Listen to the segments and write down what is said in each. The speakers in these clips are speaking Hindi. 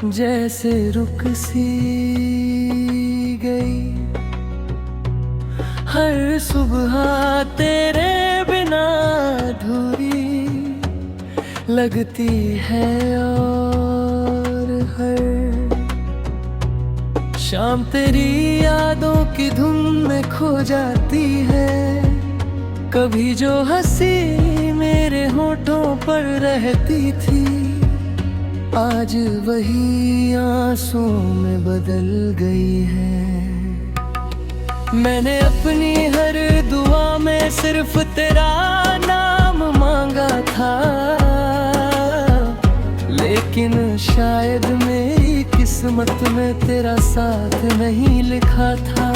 जैसे रुक सी गई हर सुबह तेरे बिना अधूरी लगती है, और हर शाम तेरी यादों की धुन में खो जाती है। कभी जो हंसी मेरे होठों पर रहती थी, आज वही आंसुओं में बदल गई है। मैंने अपनी हर दुआ में सिर्फ तेरा नाम मांगा था, लेकिन शायद मेरी किस्मत में तेरा साथ नहीं लिखा था।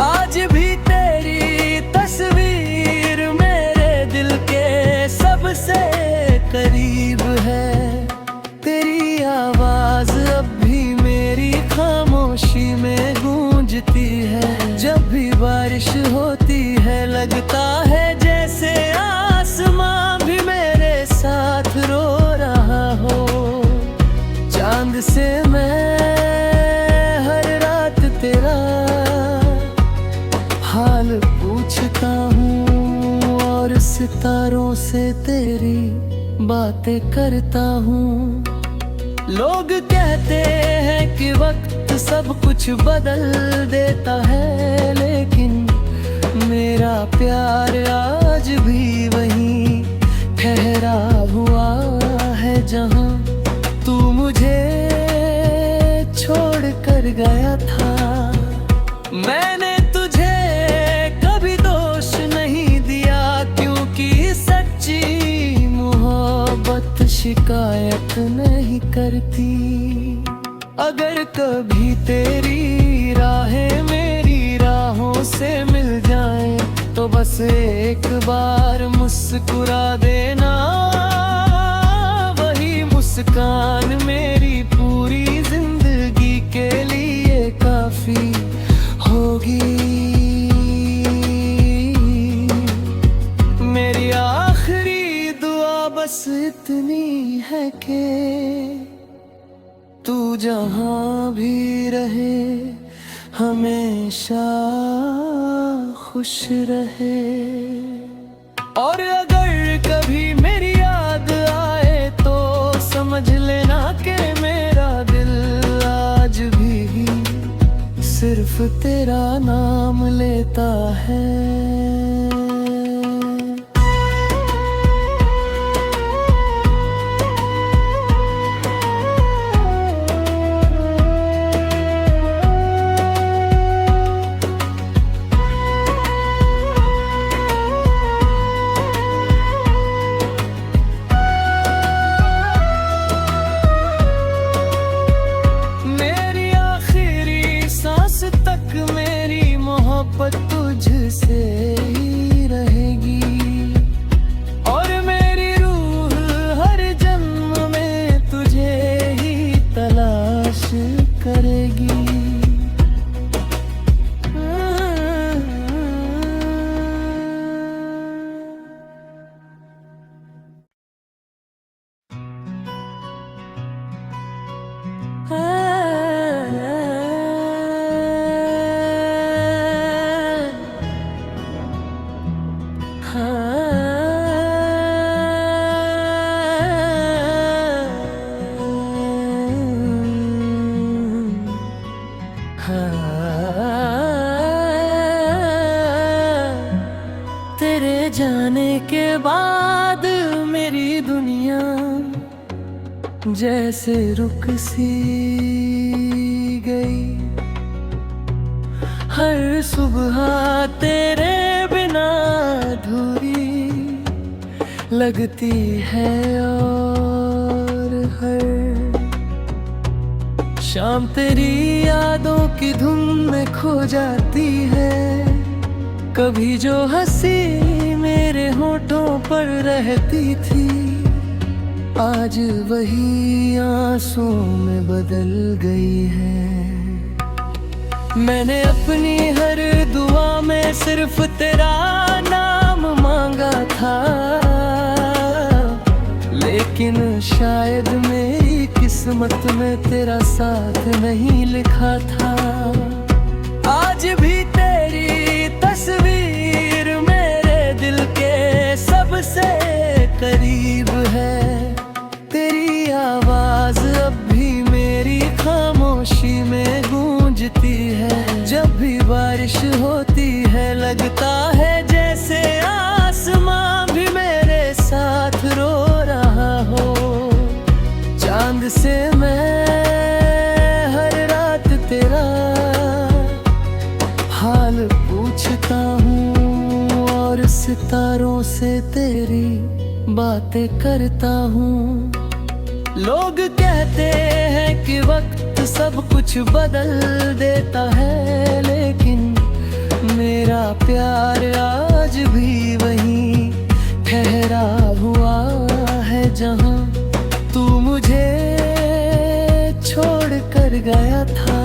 आज भी तेरी तस्वीर मेरे दिल के सबसे करीब है। तेरी आवाज अब भी मेरी खामोशी में गूंजती है। जब भी बारिश होती है लगता है जैसे आसमां भी मेरे साथ रो रहा हो। चांद से मैं हर रात तेरा हाल पूछता हूँ, और सितारों से तेरी बातें करता हूँ। लोग कहते हैं कि वक्त सब कुछ बदल देता है, लेकिन मेरा प्यार आज भी वहीं ठहरा हुआ है जहाँ तू मुझे छोड़ कर गया था। मैंने तुझे कभी दोष नहीं दिया, क्योंकि सच्ची मोहब्बत शिकायत नहीं करती। अगर कभी तेरी राहें मेरी राहों से मिल जाएं, तो बस एक बार मुस्कुरा देना। वही मुस्कान मेरी पूरी जिंदगी के लिए काफी होगी। मेरी आखिरी दुआ बस इतनी है कि तू जहाँ भी रहे हमेशा खुश रहे। और अगर कभी मेरी याद आए तो समझ लेना कि मेरा दिल आज भी सिर्फ तेरा नाम लेता है। मेरी मोहब्बत तुझसे ही रहेगी, और मेरी रूह हर जन्म में तुझे ही तलाश करेगी। तेरे जाने के बाद मेरी दुनिया जैसे रुक सी गई। हर सुबह तेरे बिना अधूरी लगती है, और हर शाम तेरी यादों की धुन में खो जाती है। कभी जो हंसी मेरे होठों पर रहती थी, आज वही आंसुओं में बदल गई है। मैंने अपनी हर दुआ में सिर्फ तेरा नाम मांगा था, लेकिन शायद मेरी किस्मत में तेरा साथ नहीं लिखा था। आज भी तेरी तस्वीर मेरे दिल के सबसे करीब है। तेरी आवाज अब भी मेरी खामोशी में गूंजती है। जब भी बारिश होती है लगता है जैसे आसमां भी मेरे साथ रो रहा हो। चांद से मैं हर रात तेरा हाल पूछता हूँ और सितारों से तेरी बातें करता हूँ। लोग कहते हैं कि वक्त सब कुछ बदल देता है, लेकिन मेरा प्यार आज भी वहीं ठहरा हुआ है जहाँ तू मुझे छोड़ कर गया था।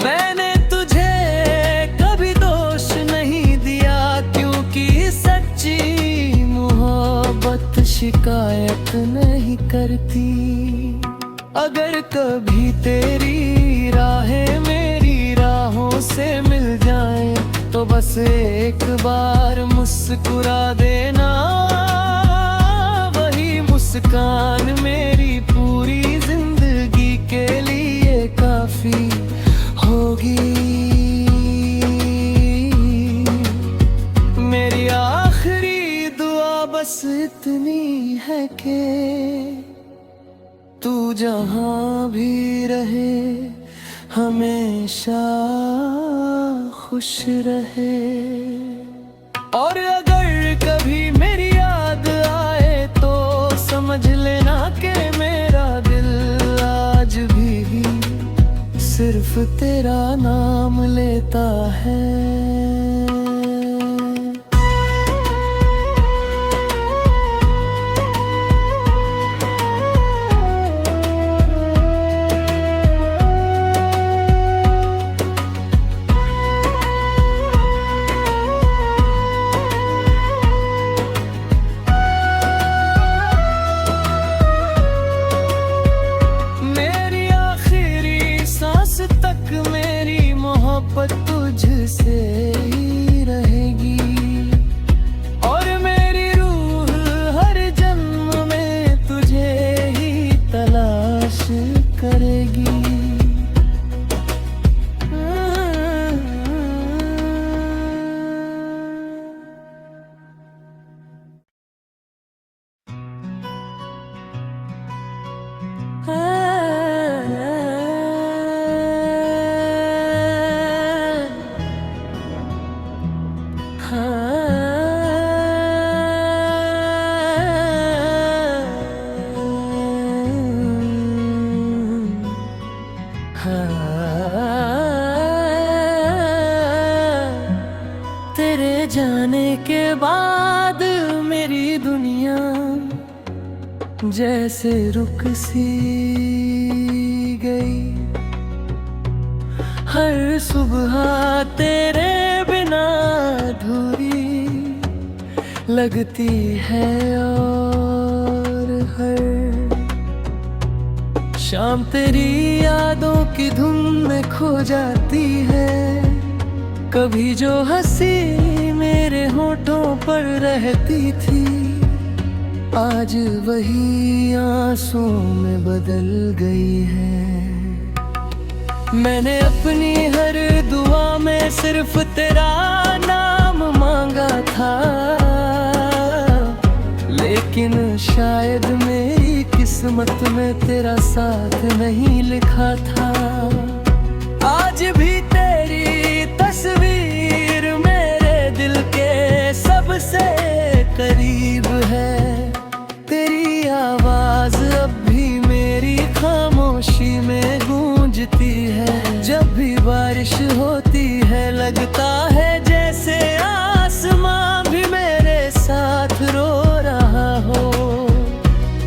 मैंने तुझे कभी दोष नहीं दिया, क्योंकि सच्ची मोहब्बत शिकायत नहीं करती। अगर कभी तेरी राहें मेरी राहों से मिल जाएं, तो बस एक बार मुस्कुरा देना। वही मुस्कान मेरी पूरी जिंदगी के लिए काफी होगी। मेरी आखिरी दुआ बस इतनी है कि तू जहाँ भी रहे हमेशा खुश रहे। और अगर कभी मेरी याद आए तो समझ लेना कि मेरा दिल आज भी सिर्फ तेरा नाम लेता है। मेरी मोहब्बत तुझसे ही रहेगी, और मेरी रूह हर जन्म में तुझे ही तलाश करेगी। तेरे जाने के बाद मेरी दुनिया जैसे रुक सी गई। हर सुबह तेरे बिना अधूरी लगती है, और हर शाम तेरी यादों की धुन में खो जाती है। कभी जो हंसी मेरे होठों पर रहती थी, आज वही आंसुओं में बदल गई है। मैंने अपनी हर दुआ में सिर्फ तेरा नाम मांगा था, लेकिन शायद मेरी किस्मत में तेरा साथ नहीं लिखा था। आज भी तेरी तस्वीर मेरे दिल के सबसे करीब है। तेरी आवाज अब भी मेरी खामोशी में गूंजती है। जब भी बारिश होती है लगता है जैसे आसमां भी मेरे साथ रो रहा हो।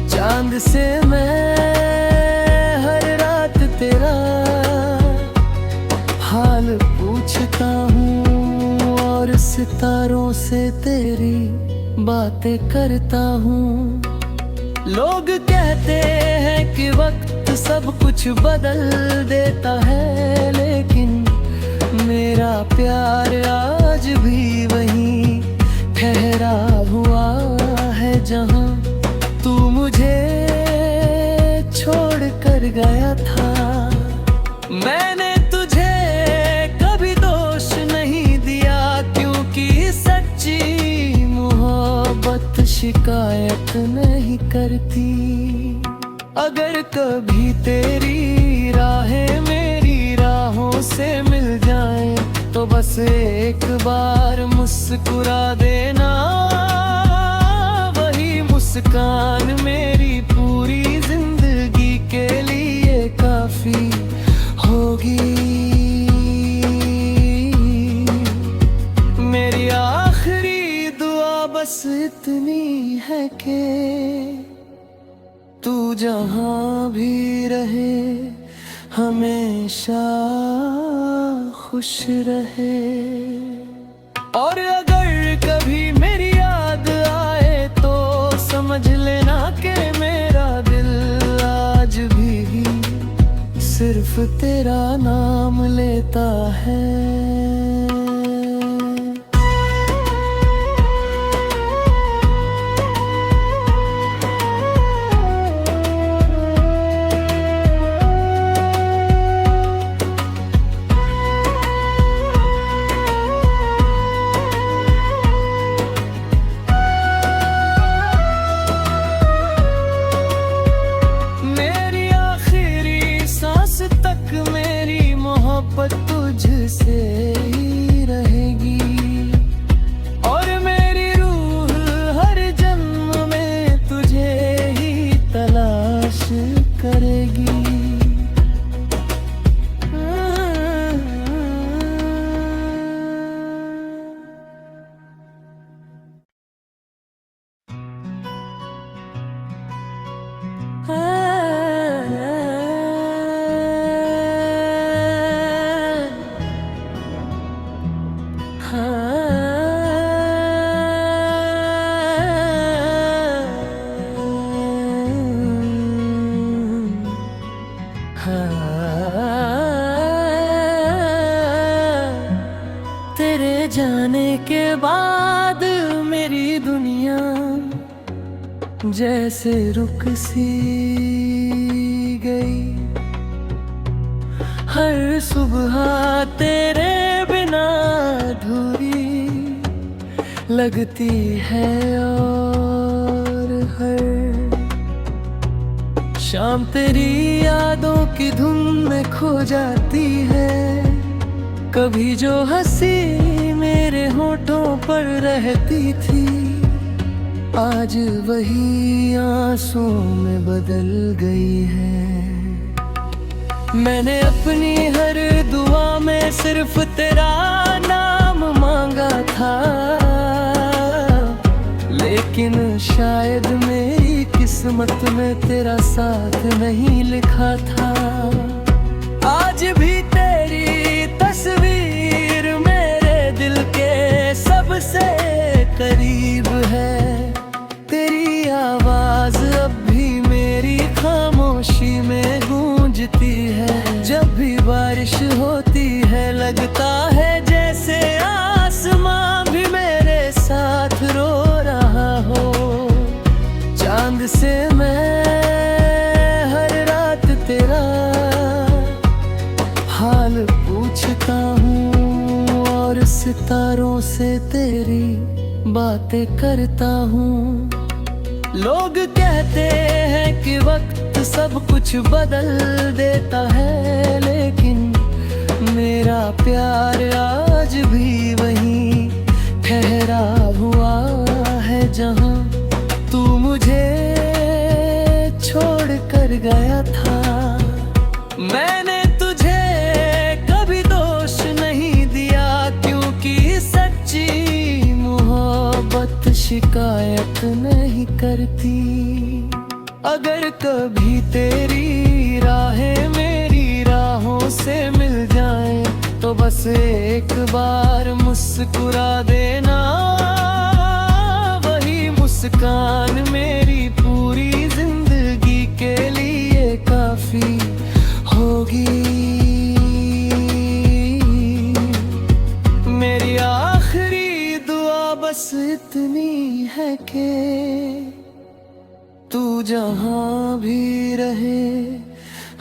चांद से मैं हर रात तेरा हाल पूछता हूँ, और सितारों से तेरी बातें करता हूँ। लोग कहते हैं कि वक्त सब कुछ बदल देता है, लेकिन मेरा प्यार आज भी वहीं ठहरा हुआ है जहां तू मुझे छोड़ कर गया था। मैंने तुझे कभी दोष नहीं दिया, क्योंकि सच्ची मोहब्बत शिकायत नहीं करती। अगर कभी तेरी राहें मेरी राहों से मिल जाएं, तो बस एक बार मुस्कुरा देना, वही मुस्कान मेरी पूरी जिंदगी के लिए काफी होगी। मेरी आखिरी दुआ बस इतनी है कि तू जहां भी रहे हमेशा खुश रहे। और अगर कभी मेरी याद आए तो समझ लेना कि मेरा दिल आज भी सिर्फ तेरा नाम लेता है। मेरी मोहब्बत तुझसे ही रहेगी, और मेरी रूह हर जन्म में तुझे ही तलाश करेगी। तेरे जाने के बाद मेरी दुनिया जैसे रुक सी गई। हर सुबह तेरे बिना अधूरी लगती है, और हर शाम तेरी यादों की धुन में खो जाती है। कभी जो हंसी मेरे होठों पर रहती थी, आज वही आंसुओं में बदल गई है। मैंने अपनी हर दुआ में सिर्फ तेरा नाम मांगा था, लेकिन शायद मेरी किस्मत में तेरा साथ नहीं लिखा था। आज भी तेरी तस्वीर मेरे दिल के सबसे करीब है। तेरी आवाज अब भी मेरी खामोशी में गूंजती है। जब भी बारिश होती है लगता है जैसे आसमां भी मेरे साथ रो रहा हो। चांद से मैं हर रात तेरा हाल पूछता हूँ, और सितारों से तेरी बातें करता हूँ। लोग कहते हैं कि वक्त सब कुछ बदल देता है, लेकिन मेरा प्यार आज भी वहीं ठहरा हुआ है जहां तू मुझे छोड़ कर गया था। मैंने तुझे कभी दोष नहीं दिया, क्योंकि सच्ची मोहब्बत शिकायत नहीं करती। अगर कभी तेरी राहें मेरी राहों से मिल जाएं, तो बस एक बार मुस्कुरा देना, वही मुस्कान मेरी पूरी जहाँ भी रहे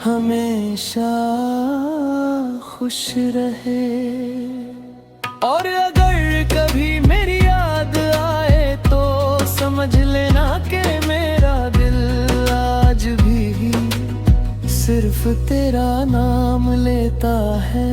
हमेशा खुश रहे। और अगर कभी मेरी याद आए तो समझ लेना कि मेरा दिल आज भी सिर्फ तेरा नाम लेता है।